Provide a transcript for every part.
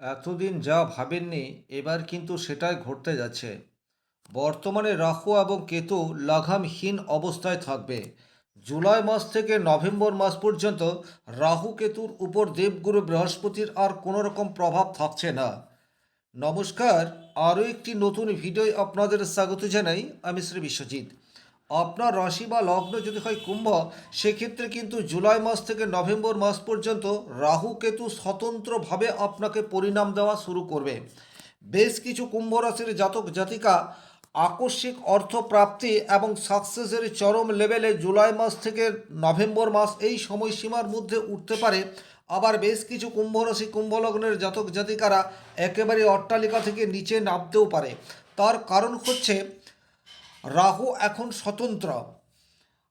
এতদিন যা ভাবেননি এবার কিন্তু সেটাই ঘটতে যাচ্ছে। বর্তমানে রাহু এবং কেতু লাগামহীন অবস্থায় থাকবে। জুলাই মাস থেকে নভেম্বর মাস পর্যন্ত রাহু কেতুর উপর দেবগুরু বৃহস্পতির আর কোনো রকম প্রভাব থাকছে না। নমস্কার, আরও একটি নতুন ভিডিও আপনাদের স্বাগত জানাই। আমি শ্রী বিশ্বজিৎ। আপনার রাশি বা লগ্ন যদি হয় কুম্ভ, সেক্ষেত্রে কিন্তু জুলাই মাস থেকে নভেম্বর মাস পর্যন্ত রাহু কেতু স্বতন্ত্রভাবে আপনাকে পরিণাম দেওয়া শুরু করবে। বেশ কিছু কুম্ভ রাশির জাতক জাতিকা আকস্মিক অর্থপ্রাপ্তি এবং সাকসেসের চরম লেভেলে জুলাই মাস থেকে নভেম্বর মাস এই সময়সীমার মধ্যে উঠতে পারে। আবার বেশ কিছু কুম্ভ রাশি কুম্ভ লগ্নের জাতক জাতিকারা একেবারে অট্টালিকা থেকে নিচে নামতেও পারে। তার কারণ হচ্ছে রাহু এখন স্বতন্ত্র।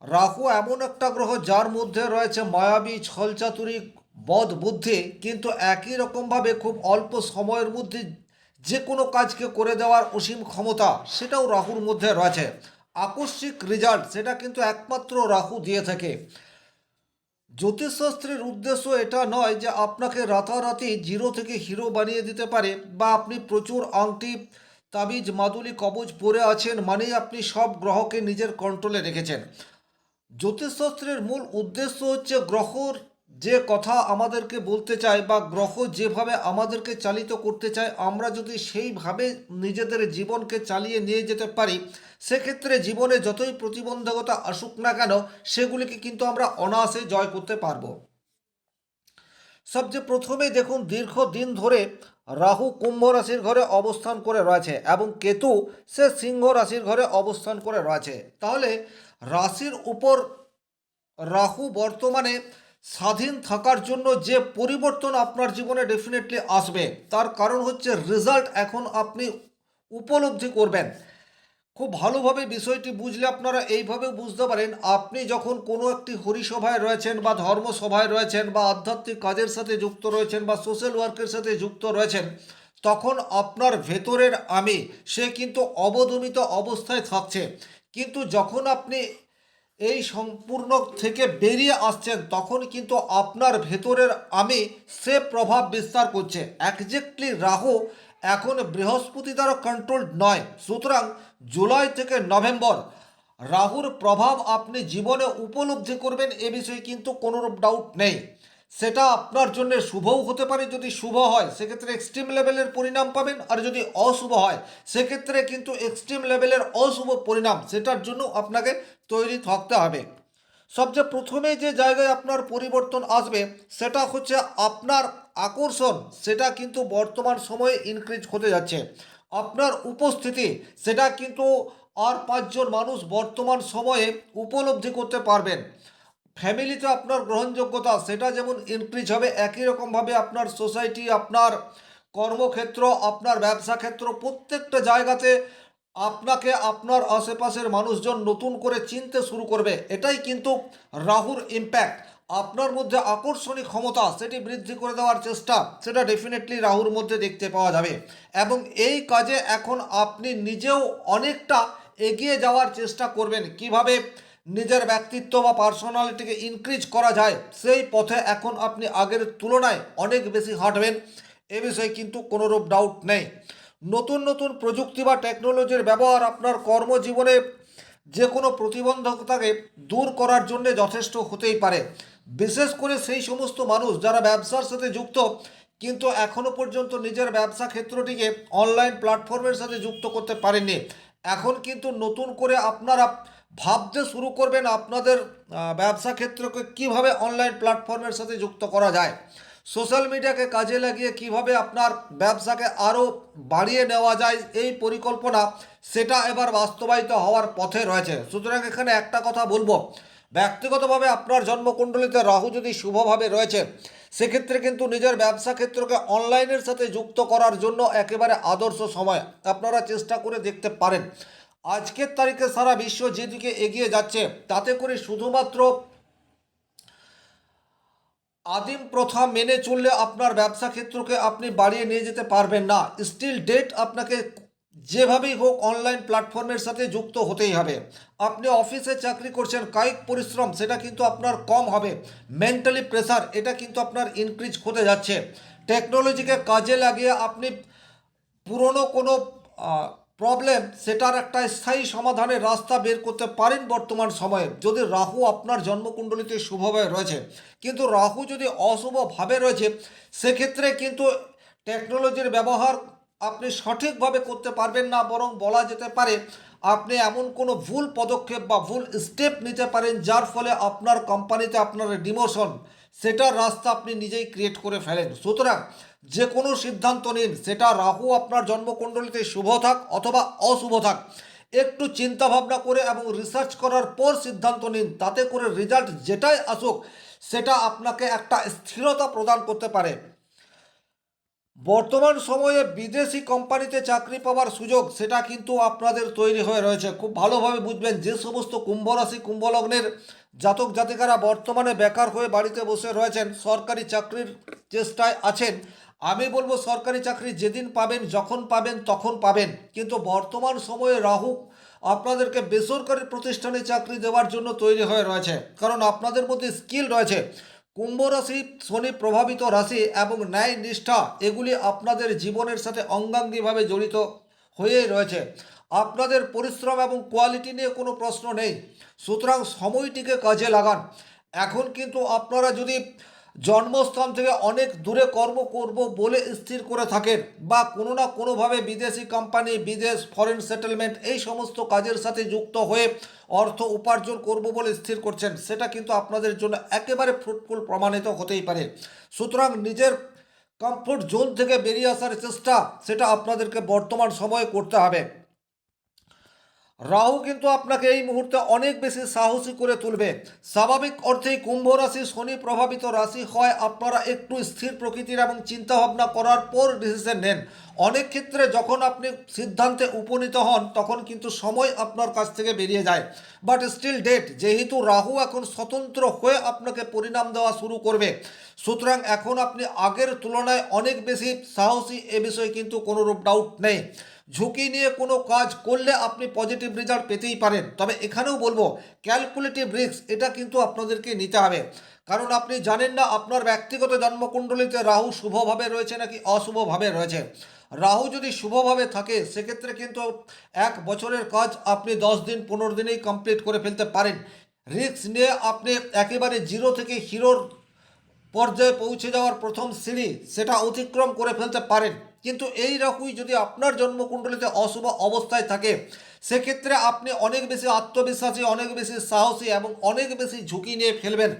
রাহু এমন একটা গ্রহ যার মধ্যে রয়েছে মায়াবী ছলচাতুরি বদ বুদ্ধি, কিন্তু একই রকমভাবে খুব অল্প সময়ের মধ্যে যে কোনো কাজকে করে দেওয়ার অসীম ক্ষমতা সেটাও রাহুর মধ্যে রয়েছে। আকস্মিক রেজাল্ট সেটা কিন্তু একমাত্র রাহু দিয়ে থাকে। জ্যোতিষশাস্ত্রের উদ্দেশ্য এটা নয় যে আপনাকে রাতারাতি জিরো থেকে হিরো বানিয়ে দিতে পারে, বা আপনি প্রচুর আংটি তাবিজ মাদুলি কবজ পরে আছেন মানেই আপনি সব গ্রহকে নিজের কন্ট্রোলে রেখেছেন। জ্যোতিষশাস্ত্রের মূল উদ্দেশ্য হচ্ছে গ্রহর যে কথা আমাদেরকে বলতে চায় বা গ্রহ যেভাবে আমাদেরকে চালিত করতে চায়, আমরা যদি সেইভাবে নিজেদের জীবনকে চালিয়ে নিয়ে যেতে পারি, সেক্ষেত্রে জীবনে যতই প্রতিবন্ধকতা আসুক না কেন সেগুলিকে কিন্তু আমরা অনায়াসে জয় করতে পারবো। সবচেয়ে প্রথমেই দেখুন, দীর্ঘদিন ধরে রাহু কুম্ভ রাশির ঘরে অবস্থান করে রয়েছে এবং কেতু সে সিংহ রাশির ঘরে অবস্থান করে রয়েছে। তাহলে রাশির উপর রাহু বর্তমানে স্বাধীন থাকার জন্য যে পরিবর্তন আপনার জীবনে ডেফিনেটলি আসবে, তার কারণ হচ্ছে রেজাল্ট এখন আপনি উপলব্ধি করবেন। খুব ভালোভাবে বিষয়টি বুঝলে আপনারা এইভাবে বুঝতে পারেন, আপনি যখন কোনো একটি হরিসভায় রয়েছেন বা ধর্মসভায় রয়েছেন বা আধ্যাত্মিক কাজের সাথে যুক্ত রয়েছেন বা সোশ্যাল ওয়ার্কের সাথে যুক্ত রয়েছেন, তখন আপনার ভেতরের আমি সে কিন্তু অবদমিত অবস্থায় থাকছে। কিন্তু যখন আপনি এই সম্পূর্ণ থেকে বেরিয়ে আসছেন, তখন কিন্তু আপনার ভেতরের আমি সে প্রভাব বিস্তার করছে। একজ্যাক্টলি রাহু এখন বৃহস্পতি দ্বারা কন্ট্রোল নয়, সুতরাং জুলাই থেকে নভেম্বর রাহুর প্রভাব আপনি জীবনে উপলব্ধি করবেন, এ বিষয়ে কিন্তু কোনো ডাউট নেই। সেটা আপনার জন্য শুভও হতে পারে, যদি শুভ হয় সেক্ষেত্রে এক্সট্রিম লেভেলের পরিণাম পাবেন, আর যদি অশুভ হয় সেক্ষেত্রে কিন্তু এক্সট্রিম লেভেলের অশুভ পরিণাম সেটার জন্য আপনাকে তৈরি থাকতে হবে। সবচেয়ে প্রথমে যে জায়গায় আপনার পরিবর্তন আসবে সেটা হচ্ছে আপনার আকর্ষণ, সেটা কিন্তু বর্তমান সময়ে ইনক্রিজ হতে যাচ্ছে। আপনার উপস্থিতি সেটা কিন্তু আর পাঁচজন মানুষ বর্তমান সময়ে উপলব্ধি করতে পারবেন। ফ্যামিলিতে আপনার গ্রহণযোগ্যতা সেটা যেমন ইনক্রিজ হবে, একই রকমভাবে আপনার সোসাইটি, আপনার কর্মক্ষেত্র, আপনার ব্যবসা ক্ষেত্র, প্রত্যেকটা জায়গাতে আপনাকে আপনার আশেপাশের মানুষজন নতুন করে চিনতে শুরু করবে। এটাই কিন্তু রাহুর ইম্প্যাক্ট। আপনার মধ্যে আকর্ষণীয় ক্ষমতা সেটি বৃদ্ধি করে দেওয়ার চেষ্টা সেটা ডেফিনেটলি রাহুর মধ্যে দেখতে পাওয়া যাবে, এবং এই কাজে এখন আপনি নিজেও অনেকটা এগিয়ে যাওয়ার চেষ্টা করবেন। কিভাবে নিজের ব্যক্তিত্ব বা পার্সোনালিটিকে ইনক্রিজ করা যায় সেই পথে এখন আপনি আগের তুলনায় অনেক বেশি হাঁটবেন, এ বিষয়ে কিন্তু কোনোরূপ ডাউট নেই। নতুন নতুন প্রযুক্তি বা টেকনোলজির ব্যবহার আপনার কর্মজীবনে যে কোনো প্রতিবন্ধকতাকে দূর করার জন্য যথেষ্ট হতেই পারে। বিশেষ করে সেই সমস্ত মানুষ যারা ব্যবসার সাথে যুক্ত কিন্তু এখনও পর্যন্ত নিজের ব্যবসা ক্ষেত্রটিকে অনলাইন প্ল্যাটফর্মের সাথে যুক্ত করতে পারেননি, এখন কিন্তু নতুন করে আপনারা ভাবতে শুরু করবেন আপনাদের ব্যবসা ক্ষেত্রকে কিভাবে অনলাইন প্ল্যাটফর্মের সাথে যুক্ত করা যায়। সোশ্যাল মিডিয়াকে কাজে লাগিয়ে কিভাবে আপনার ব্যবসাকে আরও বাড়িয়ে নেওয়া যায়, এই পরিকল্পনা সেটা এবার বাস্তবায়িত হওয়ার পথে রয়েছে। সুতরাং এখানে একটা কথা বলবো, ব্যক্তিগতভাবে আপনার জন্মকুণ্ডলিতে রাহু যদি শুভভাবে রয়েছে, সেক্ষেত্রে কিন্তু নিজের ব্যবসা ক্ষেত্রকে অনলাইনের সাথে যুক্ত করার জন্য একেবারে আদর্শ সময়। আপনারা চেষ্টা করে দেখতে পারেন। আজকের তারিখে সারা বিশ্ব যেদিকে এগিয়ে যাচ্ছে, তাতে করে শুধুমাত্র আদিম প্রথা মেনে চললে আপনার ব্যবসা ক্ষেত্রকে আপনি বাড়িয়ে নিয়ে যেতে পারবেন না। স্টিল ডেট আপনাকে যেভাবেই হোক অনলাইন প্ল্যাটফর্মের সাথে যুক্ত হতেই হবে। আপনি অফিসে চাকরি করছেন, কায়িক পরিশ্রম সেটা কিন্তু আপনার কম হবে, মেন্টালি প্রেসার এটা কিন্তু আপনার ইনক্রিজ হতে যাচ্ছে। টেকনোলজিকে কাজে লাগিয়ে আপনি পুরনো কোনো প্রবলেম সেটার একটা স্থায়ী সমাধানের রাস্তা বের করতে পারেন বর্তমান সময়ে, যদি রাহু আপনার জন্মকুণ্ডলিতে শুভভাবে রয়েছে। কিন্তু রাহু যদি অশুভভাবে রয়েছে, সেক্ষেত্রে কিন্তু টেকনোলজির ব্যবহার আপনি সঠিকভাবে করতে পারবেন না, বরং বলা যেতে পারে আপনি এমন কোনো ভুল পদক্ষেপ বা ভুল স্টেপ নিতে পারেন যার ফলে আপনার কোম্পানিতে আপনার ডিমোশন সেটার রাস্তা আপনি নিজেই ক্রিয়েট করে ফেলেন। সুতরাং যে কোনো সিদ্ধান্ত নিন, সেটা রাহু আপনার জন্মকুণ্ডলিতে শুভ থাক অথবা অশুভ থাক, একটু চিন্তা ভাবনা করে এবং রিসার্চ করার পর সিদ্ধান্ত নিন। তাতে করে রেজাল্ট যেটাই আসুক সেটা আপনাকে একটা স্থিরতা প্রদান করতে পারে। বর্তমান সময়ে বিদেশি কোম্পানিতে চাকরি পাওয়ার সুযোগ সেটা কিন্তু আপনাদের তৈরি হয়ে রয়েছে। খুব ভালোভাবে বুঝবেন, যে সমস্ত কুম্ভ রাশি কুম্ভ লগ্নের জাতক জাতিকারা বর্তমানে বেকার হয়ে বাড়িতে বসে রয়েছেন, সরকারি চাকরির চেষ্টায় আছেন, আমি বলবো সরকারি চাকরি যেদিন পাবেন, যখন পাবেন তখন পাবেন। কিন্তু বর্তমান সময়ে রাহু আপনাদেরকে বেসরকারি প্রতিষ্ঠানে চাকরি দেওয়ার জন্য তৈরি হয়ে রয়েছে, কারণ আপনাদের মধ্যে স্কিল রয়েছে। কুম্ভ রাশি শনি প্রভাবিত রাশি এবং ন্যায় নিষ্ঠা এগুলি আপনাদের জীবনের সাথে অঙ্গাঙ্গিভাবে জড়িত হয়েই রয়েছে। আপনাদের পরিশ্রম এবং কোয়ালিটি নিয়ে কোনো প্রশ্ন নেই। সুতরাং সময়টিকে কাজে লাগান। এখন কিন্তু আপনারা যদি জন্মস্থান থেকে অনেক দূরে কর্ম করব বলে স্থির করে থাকেন, বা কোনো না কোনোভাবে বিদেশি কোম্পানি, বিদেশ, ফরেন সেটেলমেন্ট এই সমস্ত কাজের সাথে যুক্ত হয়ে অর্থ উপার্জন করব বলে স্থির করছেন, সেটা কিন্তু আপনাদের জন্য একেবারে ফ্রুটফুল প্রমাণিত হতেই পারে। সুতরাং নিজের কমফোর্ট জোন থেকে বেরিয়ে আসার চেষ্টা সেটা আপনাদেরকে বর্তমান সময়ে করতে হবে। রাহু কিন্তু আপনাকে এই মুহূর্তে অনেক বেশি সাহসী করে তুলবে। স্বাভাবিক অর্থেই কুম্ভ রাশি শনি প্রভাবিত রাশি হয় আপনারা একটু স্থির প্রকৃতির এবং চিন্তাভাবনা করার পর ডিসিশন নেন। অনেক ক্ষেত্রে যখন আপনি সিদ্ধান্তে উপনীত হন তখন কিন্তু সময় আপনার কাছ থেকে বেরিয়ে যায়। বাট স্টিল ডেট, যেহেতু রাহু এখন স্বতন্ত্র হয়ে আপনাকে পরিণাম দেওয়া শুরু করবে, সুতরাং এখন আপনি আগের তুলনায় অনেক বেশি সাহসী, এ বিষয়ে কিন্তু কোনোরূপ ডাউট নেই। ঝুঁকি নিয়ে কোনো কাজ করলে আপনি পজিটিভ রেজাল্ট পেতেই পারেন, তবে এখানেও বলবো ক্যালকুলেটিভ রিস্ক এটা কিন্তু আপনাদেরকে নিতে হবে। কারণ আপনি জানেন না আপনার ব্যক্তিগত জন্মকুণ্ডলিতে রাহু শুভভাবে রয়েছে নাকি অশুভভাবে রয়েছে। রাহু যদি শুভভাবে থাকে সেক্ষেত্রে কিন্তু 1 বছরের কাজ আপনি 10 দিন 15 দিনেই কমপ্লিট করে ফেলতে পারেন। রিস্ক নিয়ে আপনি একেবারে জিরো থেকে হিরোর পর্যায়ে পৌঁছে যাওয়ার প্রথম সিঁড়ি সেটা অতিক্রম করে ফেলতে পারেন। কিন্তু এই রাহুই যদি আপনার জন্মকুণ্ডলিতে অশুভ অবস্থায় থাকে, সেক্ষেত্রে আপনি অনেক বেশি আত্মবিশ্বাসী, অনেক বেশি সাহসী এবং অনেক বেশি ঝুঁকি নিয়ে ফেলবেন।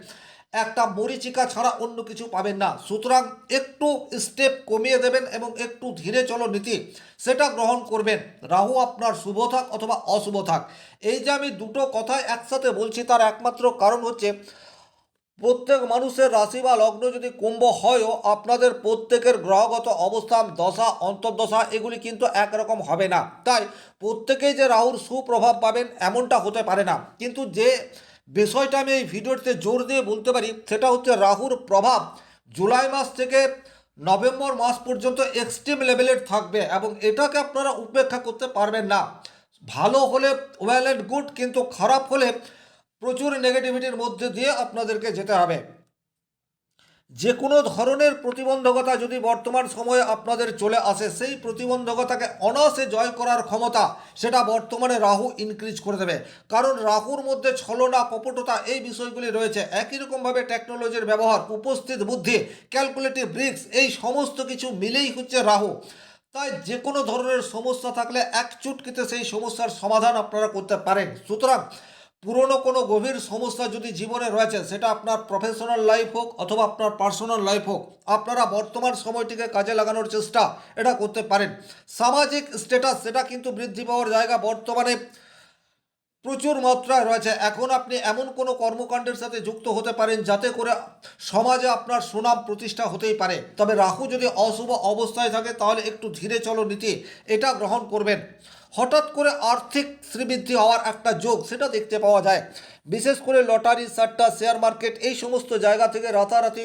একটা মরীচিকা ছাড়া অন্য কিছু পাবেন না। সুতরাং একটু স্টেপ কমিয়ে দেবেন এবং একটু ধীরে চলো নীতি সেটা গ্রহণ করবেন। রাহু আপনার শুভ থাক অথবা অশুভ থাক, এই যে আমি দুটো কথাই একসাথে বলছি তার একমাত্র কারণ হচ্ছে প্রত্যেক মানুষের রাশি বা লগ্ন যদি কুম্ভ হয়ও আপনাদের প্রত্যেকের গ্রহগত অবস্থান, দশা, অন্তর্দশা এগুলি কিন্তু একরকম হবে না। তাই প্রত্যেকেই যে রাহুর সুপ্রভাব পাবেন এমনটা হতে পারে না। কিন্তু যে বিষয়টা আমি এই ভিডিওতে জোর দিয়ে বলতে পারি সেটা হচ্ছে রাহুর প্রভাব জুলাই মাস থেকে নভেম্বর মাস পর্যন্ত এক্সট্রিম লেভেলের থাকবে এবং এটাকে আপনারা উপেক্ষা করতে পারবেন না। ভালো হলে ওয়েল অ্যান্ড গুড, কিন্তু খারাপ হলে প্রচুর নেগেটিভিটির মধ্যে দিয়ে আপনাদেরকে যেতে হবে। যে কোনো ধরনের প্রতিবন্ধকতা যদি বর্তমান সময়ে আপনাদের চলে আসে, সেই প্রতিবন্ধকতাকে অনায়াসে জয় করার ক্ষমতা সেটা বর্তমানে রাহু ইনক্রিজ করে দেবে। কারণ রাহুর মধ্যে ছলনা, কপটতা এই বিষয়গুলি রয়েছে। একই রকমভাবে টেকনোলজির ব্যবহার, উপস্থিত বুদ্ধি, ক্যালকুলেটিভ ব্রিক্স এই সমস্ত কিছু মিলেই হচ্ছে রাহু। তাই যে কোনো ধরনের সমস্যা থাকলে এক চুটকিতে সেই সমস্যার সমাধান আপনারা করতে পারেন। সুতরাং পুরনো কোনো গভীর সমস্যা যদি জীবনে রয়েছে, সেটা আপনার প্রফেশনাল লাইফ হোক অথবা আপনার পার্সোনাল লাইফ হোক, আপনারা বর্তমান সময়টিকে কাজে লাগানোর চেষ্টা এটা করতে পারেন। সামাজিক স্ট্যাটাস সেটা কিন্তু বৃদ্ধি পাওয়ার জায়গা বর্তমানে প্রচুর মাত্রায় রয়েছে। এখন আপনি এমন কোনো কর্মকাণ্ডের সাথে যুক্ত হতে পারেন যাতে করে সমাজে আপনার সুনাম প্রতিষ্ঠা হতেই পারে। তবে রাহু যদি অশুভ অবস্থায় থাকে তাহলে একটু ধীরে চলো নীতি এটা গ্রহণ করবেন। হঠাৎ করে আর্থিক শ্রীবৃদ্ধি হওয়ার একটা যোগ সেটা দেখতে পাওয়া যায়। বিশেষ করে লটারি, সাট্টা, শেয়ার মার্কেট এই সমস্ত জায়গা থেকে রাতারাতি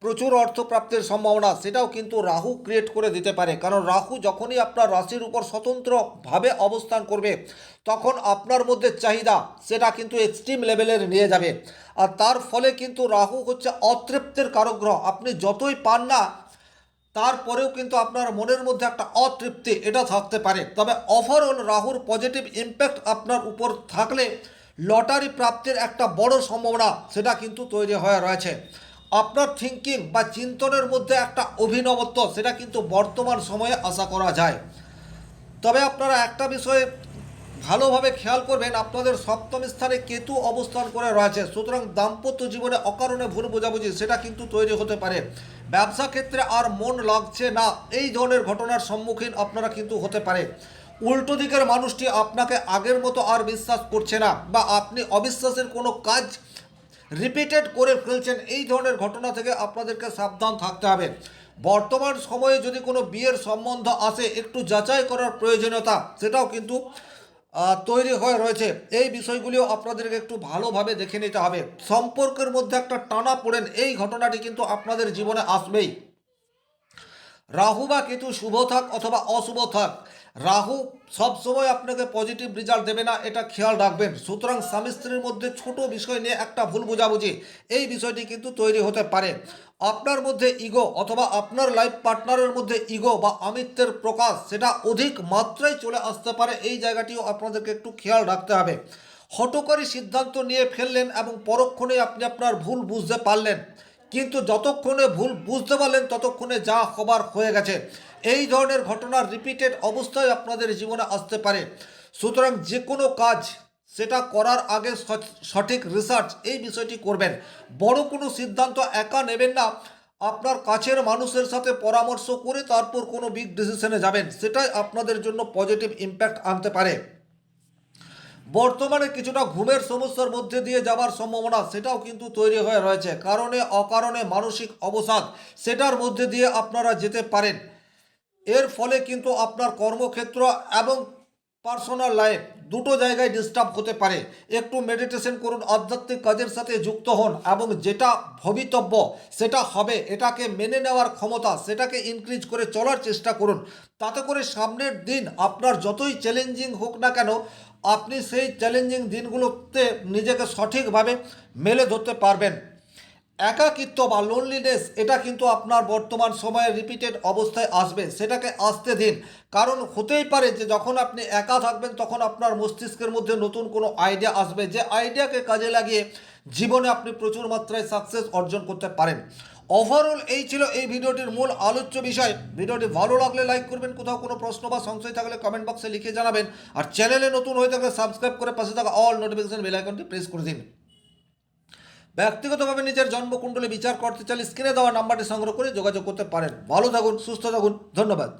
প্রচুর অর্থ প্রাপ্তির সম্ভাবনা সেটাও কিন্তু রাহু ক্রিয়েট করে দিতে পারে। কারণ রাহু যখনই আপনার রাশির উপর স্বতন্ত্রভাবে অবস্থান করবে তখন আপনার মধ্যে চাহিদা সেটা কিন্তু এক্সট্রিম লেভেলের নিয়ে যাবে। আর তার ফলে কিন্তু রাহু হচ্ছে অতৃপ্তির কারক গ্রহ। আপনি যতই পান না তারপরেও কিন্তু আপনার মনের মধ্যে একটা অতৃপ্তি এটা থাকতে পারে। তবে ওভারঅল রাহুর পজিটিভ ইম্প্যাক্ট আপনার উপর থাকলে লটারি প্রাপ্তির একটা বড় সম্ভাবনা সেটা কিন্তু তৈরি হয়ে রয়েছে। আপনার থিঙ্কিং বা চিন্তনের মধ্যে একটা অভিনবত্ব সেটা কিন্তু বর্তমান সময়ে আশা করা যায়। তবে আপনারা একটা বিষয়ে ভালোভাবে খেয়াল করবেন, আপনাদের সপ্তম স্থানে কেতু অবস্থান করে রয়েছে, সুতরাং দাম্পত্য জীবনে অকারণে ভুল বোঝাবুঝি সেটা কিন্তু তৈরি হতে পারে। ব্যবসা ক্ষেত্রে আর মন লাগছে না, এই ধরনের ঘটনার সম্মুখীন আপনারা কিন্তু হতে পারে। উল্টো দিকের মানুষটি আপনাকে আগের মতো আর বিশ্বাস করছে না, বা আপনি অবিশ্বাসের কোনো কাজ রিপিটেড করে ফেলছেন, এই ধরনের ঘটনা থেকে আপনাদেরকে সাবধান থাকতে হবে। বর্তমান সময়ে যদি কোনো বিয়ের সম্বন্ধ আসে, একটু যাচাই করার প্রয়োজনীয়তা সেটাও কিন্তু তৈরি হয়ে রয়েছে। এই বিষয়গুলিও আপনাদেরকে একটু ভালোভাবে দেখে নিতে হবে। সম্পর্কের মধ্যে একটা টানা পড়েন, এই ঘটনাটি কিন্তু আপনাদের জীবনে আসবেই। রাহু বা কেতু শুভ থাক অথবা অশুভ থাক, রাহু সবসময় আপনাকে পজিটিভ রেজাল্ট দেবে না, এটা খেয়াল রাখবেন। সুতরাং স্বামী স্ত্রীর মধ্যে ছোট বিষয় নিয়ে একটা ভুল বোঝাবুঝি এই বিষয়টি কিন্তু তৈরি হতে পারে। আপনার মধ্যে ইগো অথবা আপনার লাইফ পার্টনারের মধ্যে ইগো বা আমিত্বের প্রকাশ সেটা অধিক মাত্রায় চলে আসতে পারে, এই জায়গাটিও আপনাদেরকে একটু খেয়াল রাখতে হবে। হঠকারী সিদ্ধান্ত নিয়ে ফেললেন এবং পরক্ষণে আপনি আপনার ভুল বুঝতে পারলেন, কিন্তু যতক্ষণে ভুল বুঝতে পারলেন ততক্ষণে যা হবার হয়ে গেছে। এই ধরনের ঘটনার রিপিটেড অবস্থায় আপনাদের জীবনে আসতে পারে। সুতরাং যে কোনো কাজ সেটা করার আগে সঠিক রিসার্চ এই বিষয়টি করবেন। বড় কোনো সিদ্ধান্ত একা নেবেন না, আপনার কাছের মানুষের সাথে পরামর্শ করে তারপর কোনো বিগ ডিসিশনে যাবেন, সেটাই আপনাদের জন্য পজিটিভ ইম্প্যাক্ট আনতে পারে। বর্তমানে কিছুটা ঘুমের সমস্যার মধ্যে দিয়ে যাওয়ার সম্ভাবনা সেটাও কিন্তু তৈরি হয়ে রয়েছে, কারণে অকারণে মানসিক অবসাদ সেটার মধ্যে দিয়ে আপনারা যেতে পারেন। এর ফলে কিন্তু আপনার কর্মক্ষেত্র এবং পার্সোনাল লাইফ দুটো জায়গায় ডিস্টার্ব হতে পারে। একটু মেডিটেশন করুন, আধ্যাত্মিক কাজের সাথে যুক্ত হন এবং যেটা ভবিতব্য সেটা হবে এটাকে মেনে নেওয়ার ক্ষমতা সেটাকে ইনক্রিজ করে চলার চেষ্টা করুন। তাতে করে সামনের দিন আপনার যতই চ্যালেঞ্জিং হোক না কেন, আপনি সেই চ্যালেঞ্জিং দিনগুলোতে নিজেকে সঠিকভাবে মেলে ধরতে পারবেন। একাকিত্ব বা লোনলিনেস এটা কিন্তু আপনার বর্তমান সময়ে রিপিটেড অবস্থায় আসবে, সেটাকে আসতে দিন। কারণ হতেই পারে যে যখন আপনি একা থাকবেন তখন আপনার মস্তিষ্কের মধ্যে নতুন কোনো আইডিয়া আসবে, যে আইডিয়াকে কাজে লাগিয়ে জীবনে আপনি প্রচুর মাত্রায় সাকসেস অর্জন করতে পারেন। ওভারঅল এই ছিল এই ভিডিওটির মূল আলোচ্য বিষয়। ভিডিওটি ভালো লাগলে লাইক করবেন, কোথাও কোনো প্রশ্ন বা সংশয় থাকলে কমেন্ট বক্সে লিখে জানাবেন, আর চ্যানেলে নতুন হয়ে থাকলে সাবস্ক্রাইব করে পাশে থাকা অল নোটিফিকেশন বেল আইকনটি প্রেস করে দিন। ব্যক্তিগতভাবে নিজের জন্মকুণ্ডলী বিচার করতে চাইলে স্ক্রিনে দেওয়া নাম্বারটি সংগ্রহ করে যোগাযোগ করতে পারেন। ভালো থাকুন, সুস্থ থাকুন, ধন্যবাদ।